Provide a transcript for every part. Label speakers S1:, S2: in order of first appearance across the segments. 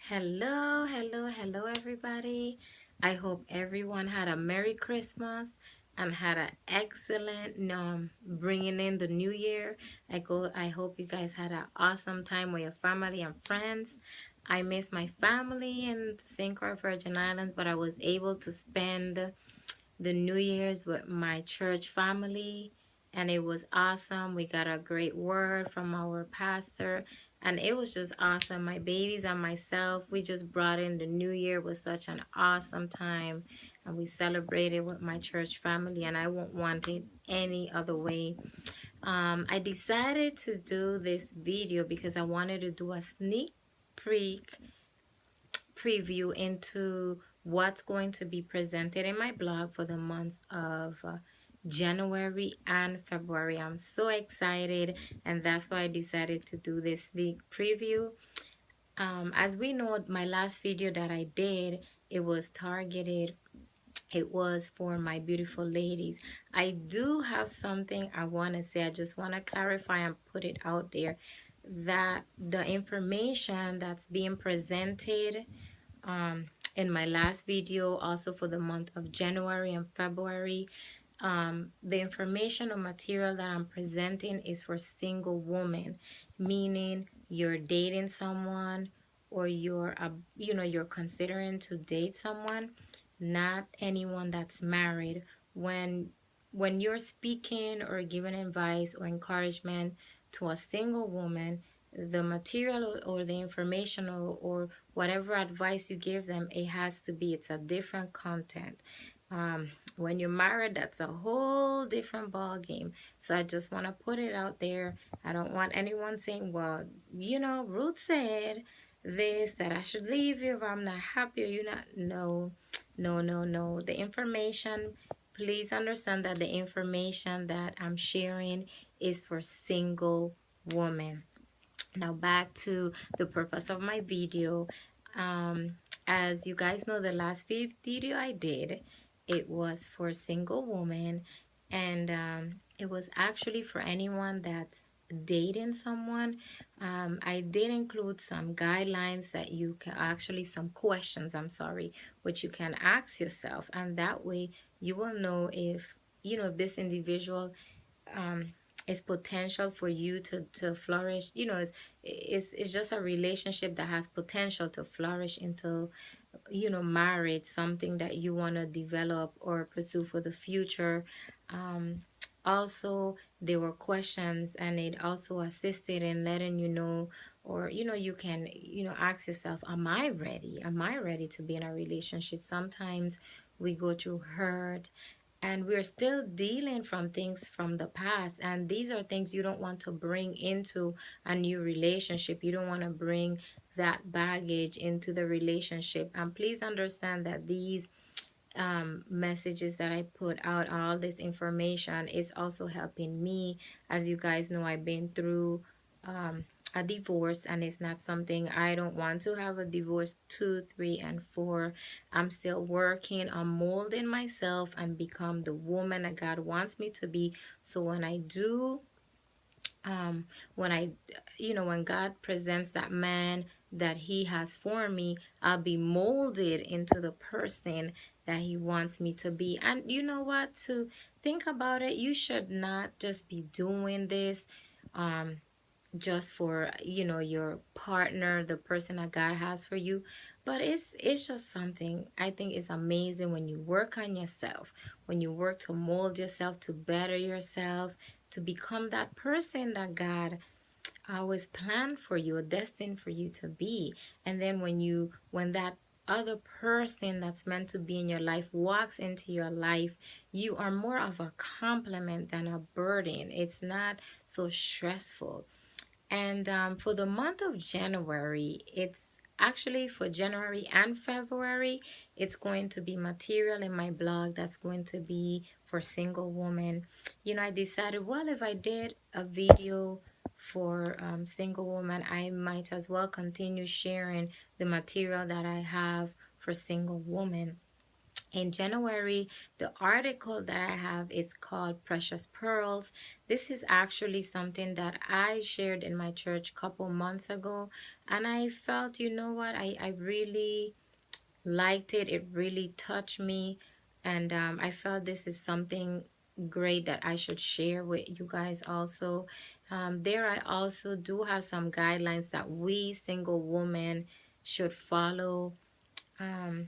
S1: Hello, everybody. I hope everyone had a Merry Christmas and had an excellent bringing in the new year. I hope you guys had an awesome time with your family and friends. I miss my family in St. Croix Virgin Islands, but I was able to spend the New Year's with my church family, and it was awesome. We got a great word from our pastor, and it was just awesome. My babies and myself, we just brought in the new year with such an awesome time, and we celebrated with my church family, and I won't want it any other way. I decided to do this video because I wanted to do a sneak peek preview into what's going to be presented in my blog for the months of January and February. I'm so excited, and that's why I decided to do this sneak preview. As we know, my last video that I did, it was targeted, it was for my beautiful ladies. I do have something I want to say. I just want to clarify and put it out there that the information that's being presented um, in my last video, also for the month of January and February, the information or material that I'm presenting is for single women, meaning you're dating someone or you're considering to date someone, not anyone that's married. When you're speaking or giving advice or encouragement to a single woman, the material or the information or whatever advice you give them, it's a different content. When you're married, that's a whole different ball game. So I just want to put it out there. I don't want anyone saying, well, Ruth said this, that I should leave you if I'm not happy or you're not. No, no, no, no. The information, please understand that the information that I'm sharing is for single women. Now back to the purpose of my video. As you guys know, the last video I did, it was for single woman, and it was actually for anyone that's dating someone. I did include some guidelines that you can actually, some questions, I'm sorry, which you can ask yourself, and that way you will know if this individual um, is potential for you to flourish. It's just a relationship that has potential to flourish into marriage, something that you want to develop or pursue for the future. um, Also, there were questions, and it also assisted in letting you know, or you can ask yourself, am I ready to be in a relationship? Sometimes we go through hurt, and we're still dealing from things from the past, and these are things you don't want to bring into a new relationship. You don't want to bring that baggage into the relationship. And please understand that these messages that I put out, all this information, is also helping me. As you guys know, I've been through a divorce, and it's not something, I don't want to have a divorce 2, 3, and 4. I'm still working on molding myself and become the woman that God wants me to be. So when I do when I when God presents that man that he has for me, I'll be molded into the person that he wants me to be. And you know what, to think about it, you should not just be doing this um just for your partner, the person that God has for you. But it's just something I think is amazing when you work on yourself, when you work to mold yourself, to better yourself, to become that person that God always planned for you, or destined for you to be. And then when that other person that's meant to be in your life walks into your life, you are more of a compliment than a burden. It's not so stressful. And for the month of January, it's actually for January and February, it's going to be material in my blog that's going to be for single women. I decided, well, if I did a video for single women, I might as well continue sharing the material that I have for single women. In January, the article that I have is called Precious Pearls. This is actually something that I shared in my church a couple months ago, and I felt, you know what, I really liked it. It really touched me, and I felt this is something great that I should share with you guys also. There, I also do have some guidelines that we single women should follow. um,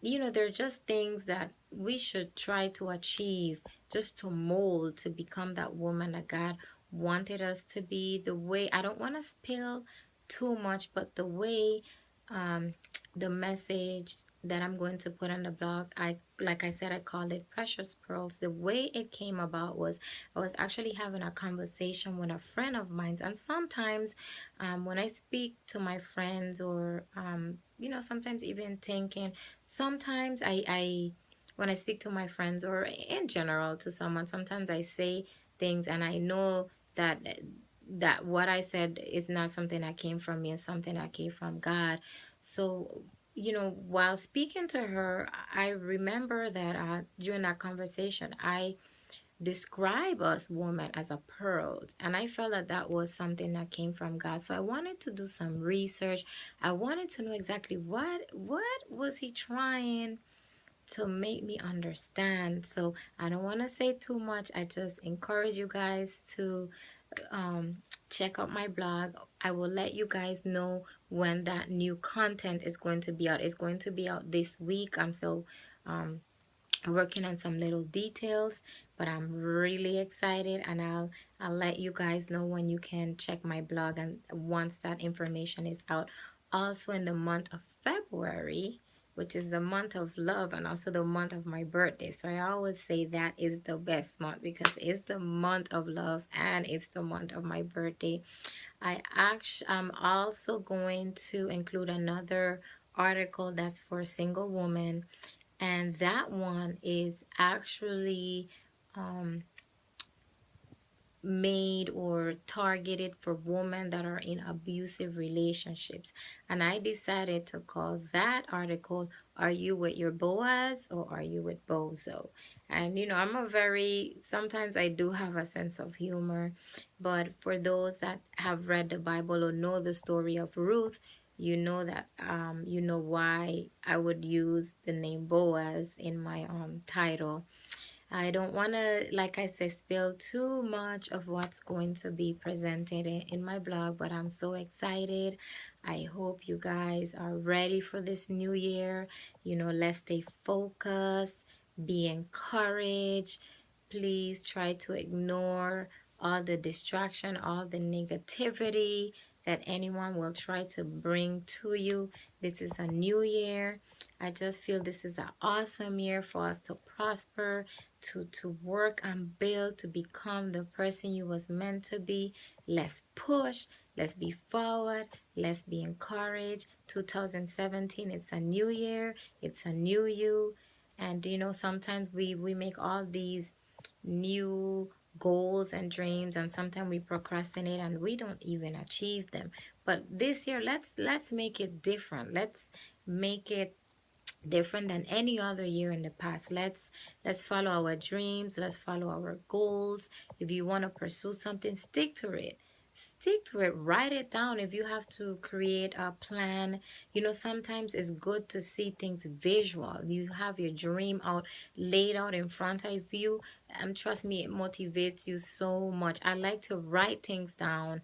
S1: they're just things that we should try to achieve, just to mold, to become that woman that God wanted us to be. The way, I don't want to spill too much, but the way, um, the message that I'm going to put on the blog, like I said, I called it Precious Pearls. The way it came about was I was actually having a conversation with a friend of mine, and sometimes when I speak to my friends, or sometimes even thinking, sometimes when I speak to my friends, or in general to someone, sometimes I say things and I know that what I said is not something that came from me, it's something that came from God. So, while speaking to her, I remember that during that conversation, I describe us women as a pearl, and I felt that that was something that came from God. So I wanted to do some research. I wanted to know exactly what was he trying to make me understand. So I don't want to say too much. I just encourage you guys to um check out my blog. I will let you guys know when that new content is going to be out. It's going to be out this week. I'm still um working on some little details, but I'm really excited, and I'll let you guys know when you can check my blog and once that information is out. Also, in the month of February, which is the month of love and also the month of my birthday. So I always say that is the best month because it's the month of love and it's the month of my birthday. I'm also going to include another article that's for single women, and that one is actually um, made or targeted for women that are in abusive relationships. And I decided to call that article, Are You With Your Boaz or Are You With Bozo? And I'm a very, sometimes I do have a sense of humor, but for those that have read the Bible or know the story of Ruth, you know that you know why I would use the name Boaz in my title. I don't want to, like I said, spill too much of what's going to be presented in my blog, but I'm so excited. I hope you guys are ready for this new year. Let's stay focused, be encouraged. Please try to ignore all the distraction, all the negativity that anyone will try to bring to you. This is a new year. I just feel this is an awesome year for us to prosper, to work and build to become the person you was meant to be. Let's push, let's be forward, let's be encouraged. 2017, it's a new year, it's a new you. And sometimes we make all these new goals and dreams, and sometimes we procrastinate and we don't even achieve them. But this year, let's make it different. Let's make it different than any other year in the past. Let's follow our dreams, let's follow our goals. If you want to pursue something, stick to it. Stick to it. Write it down. If you have to create a plan, sometimes it's good to see things visual. You have your dream out, laid out in front of you. Trust me, it motivates you so much. I like to write things down,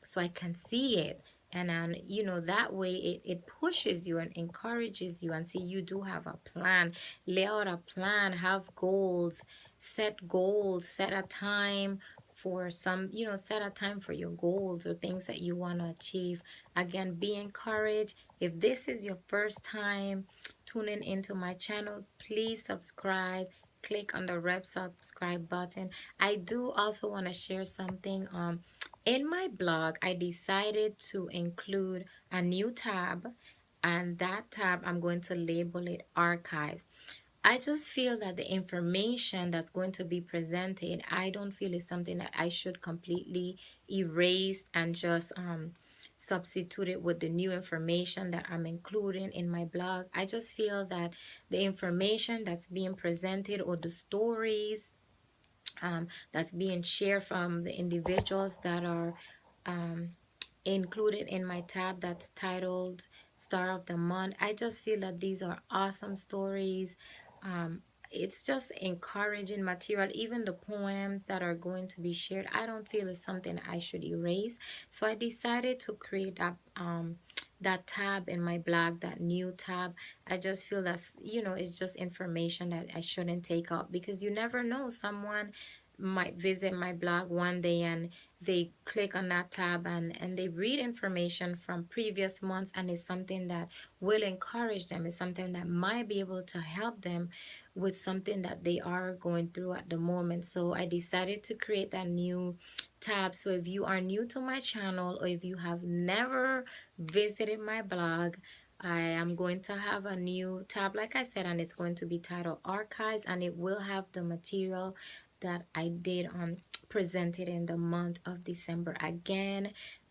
S1: so I can see it. And that way it pushes you and encourages you, and see you do have a plan. Lay out a plan, have goals, set a time for set a time for your goals or things that you want to achieve. Again, be encouraged. If this is your first time tuning into my channel, please subscribe. Click on the red subscribe button. I do also want to share something. In my blog, I decided to include a new tab, and that tab, I'm going to label it Archives. I just feel that the information that's going to be presented, I don't feel is something that I should completely erase and just substitute it with the new information that I'm including in my blog. I just feel that the information that's being presented, or the stories that's being shared from the individuals that are um, included in my tab that's titled Star of the Month. I just feel that these are awesome stories. Um, it's just encouraging material. Even the poems that are going to be shared, I don't feel it's something I should erase. So I decided to create that tab in my blog, that new tab. I just feel that's, it's just information that I shouldn't take out, because you never know, someone might visit my blog one day and they click on that tab and they read information from previous months, and it's something that will encourage them. It's something that might be able to help them with something that they are going through at the moment. So I decided to create that new tab. So if you are new to my channel, or if you have never visited my blog, I am going to have a new tab, like I said, and it's going to be titled Archives, and it will have the material that I did presented in the month of December. Again,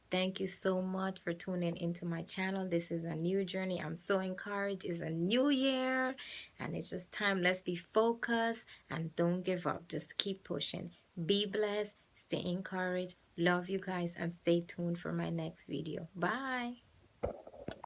S1: thank you so much for tuning into my channel. This is a new journey. I'm so encouraged. It's a new year and it's just time. Let's be focused and don't give up. Just keep pushing. Be blessed. Stay encouraged. Love you guys, and stay tuned for my next video. Bye.